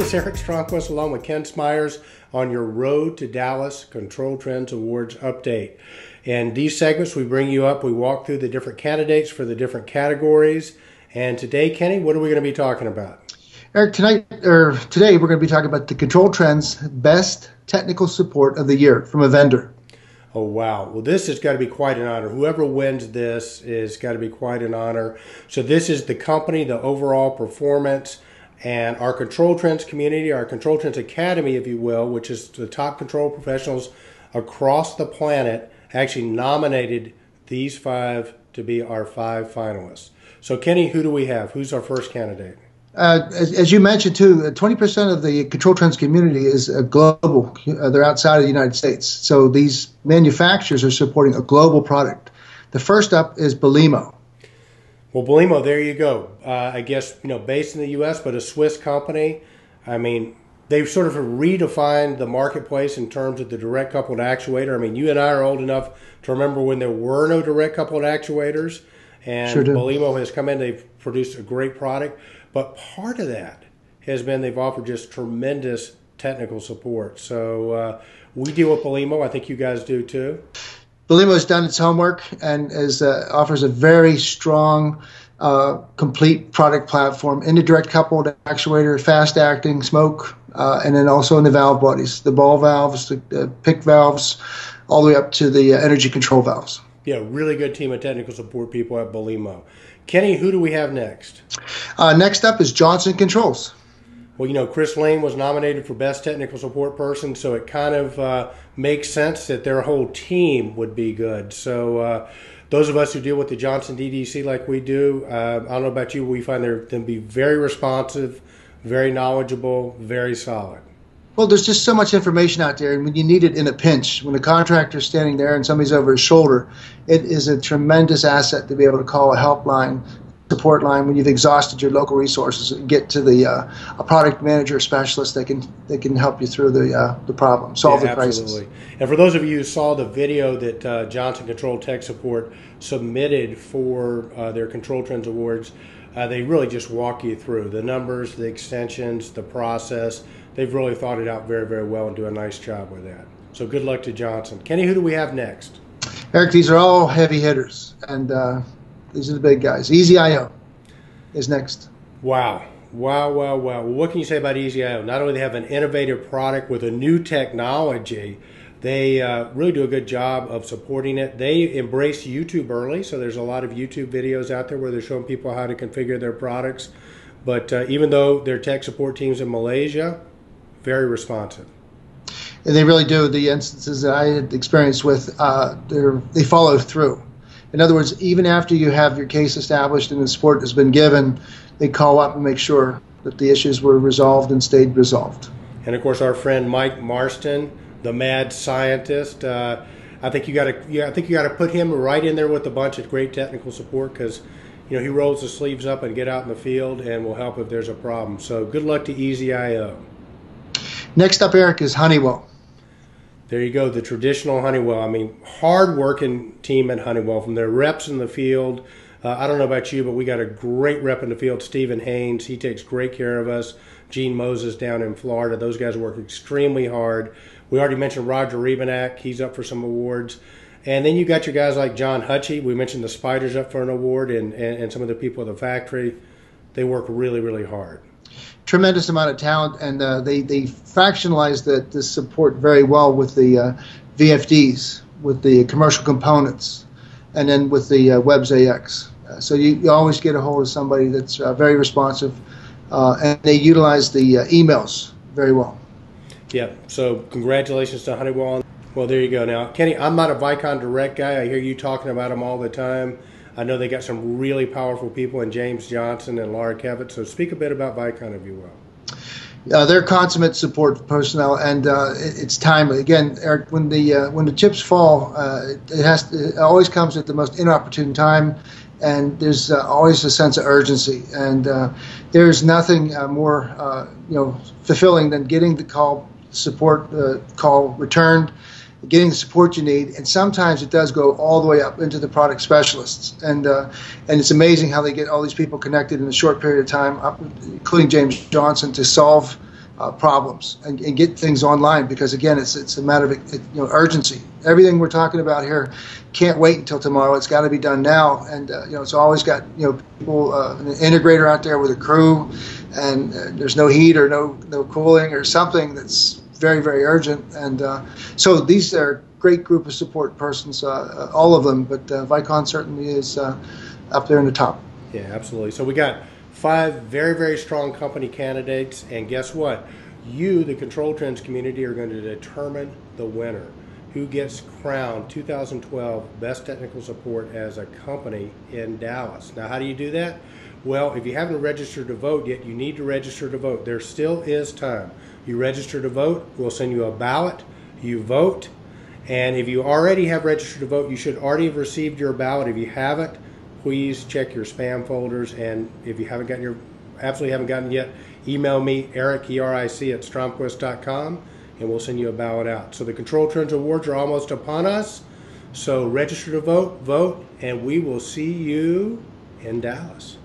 this is Eric Stromquist along with Ken Smyers on your Road to Dallas Control Trends Awards update. In these segments, we bring you up, we walk through the different candidates for the different categories. And today, Kenny, what are we going to be talking about? Eric, today we're going to be talking about the Controltrends Best Technical Support of the Year from a vendor. Oh, wow. Well, this has got to be quite an honor. Whoever wins this has got to be quite an honor. So this is the company, the overall performance, and our Controltrends community, our Controltrends Academy, if you will, which is the top control professionals across the planet, actually nominated these five to be our five finalists. So, Kenny, who do we have? Who's our first candidate? As you mentioned, too, 20% of the Controltrends community is global. They're outside of the United States. So these manufacturers are supporting a global product. The first up is Belimo. Well, Belimo, there you go. I guess, based in the U.S., but a Swiss company. I mean, they've sort of redefined the marketplace in terms of the direct coupled actuator. I mean, you and I are old enough to remember when there were no direct coupled actuators. And sure Belimo has come in, they've produced a great product. But part of that has been they've offered just tremendous technical support. So we deal with Belimo. I think you guys do too. Belimo has done its homework and offers a very strong, complete product platform in the direct coupled actuator, fast acting, smoke, and then also in the valve bodies, the ball valves, the pick valves, all the way up to the energy control valves. Yeah, really good team of technical support people at Belimo. Kenny, who do we have next? Next up is Johnson Controls. Well, Chris Lane was nominated for Best Technical Support Person, so it kind of makes sense that their whole team would be good. So those of us who deal with the Johnson DDC like we do, I don't know about you, we find them to be very responsive, very knowledgeable, very solid. Well, there's just so much information out there, and when you need it in a pinch, when the contractor's standing there and somebody's over his shoulder, it is a tremendous asset to be able to call a helpline, support line when you've exhausted your local resources and get to the a product manager or specialist that can help you through the problem, solve the crisis. Absolutely. And for those of you who saw the video that Johnson Control Tech Support submitted for their Controltrends Awards, they really just walk you through the numbers, the extensions, the process. They've really thought it out very, very well and do a nice job with that. So good luck to Johnson. Kenny, who do we have next? Eric, these are all heavy hitters, and these are the big guys. Easy.io is next. Wow. Well, what can you say about Easy.io? Not only do they have an innovative product with a new technology, they really do a good job of supporting it. They embrace YouTube early, so there's a lot of YouTube videos out there where they're showing people how to configure their products. But even though their tech support team's in Malaysia, very responsive. And they really do. The instances that I had experience with, they follow through. In other words, even after you have your case established and the support has been given, they call up and make sure that the issues were resolved and stayed resolved. And of course, our friend Mike Marston, the mad scientist, I think you got to put him right in there with a bunch of great technical support because he rolls the sleeves up and get out in the field and will help if there's a problem. So good luck to Easy.io. Next up, Eric, is Honeywell. There you go, the traditional Honeywell. I mean, hard-working team at Honeywell, from their reps in the field. I don't know about you, but we got a great rep in the field, Stephen Haynes. He takes great care of us. Gene Moses down in Florida. Those guys work extremely hard. We already mentioned Roger Rebenak. He's up for some awards. And then you got your guys like John Hutchie. We mentioned the Spiders up for an award, and some of the people at the factory. They work really, really hard. Tremendous amount of talent, and they fractionalize the support very well with the VFDs, with the commercial components, and then with the Webs AX. So you always get a hold of somebody that's very responsive, and they utilize the emails very well. Yeah, so congratulations to Honeywell. Well, there you go. Now, Kenny, I'm not a Vicon Direct guy. I hear you talking about them all the time. I know they got some really powerful people in James Johnson and Laura Kevitt. So speak a bit about Vicon, if you will. They're consummate support personnel, and it's timely. Again, Eric, when the chips fall, it always comes at the most inopportune time, and there's always a sense of urgency. And there's nothing more fulfilling than getting the support call returned, getting the support you need, and sometimes it does go all the way up into the product specialists, and it's amazing how they get all these people connected in a short period of time, including James Johnson, to solve problems and get things online, because again, it's a matter of urgency. Everything we're talking about here can't wait until tomorrow. It's got to be done now, and it's always got people, an integrator out there with a crew, and there's no heat or no cooling or something that's very, very urgent. And so these are a great group of support persons, all of them, but Vicon certainly is up there in the top. Yeah, absolutely. So we got 5 very, very strong company candidates, and guess what? You, the Control Trends community, are going to determine the winner. Who gets crowned 2012 Best Technical Support as a company in Dallas. Now, how do you do that? Well, if you haven't registered to vote yet, you need to register to vote. There still is time. You register to vote, we'll send you a ballot, you vote, and if you already have registered to vote, you should already have received your ballot. If you haven't, please check your spam folders, and if you haven't gotten absolutely haven't gotten it yet, email me, Eric, E-R-I-C, at stromquist.com, and we'll send you a ballot out. So the Control Trends Awards are almost upon us, so register to vote, and we will see you in Dallas.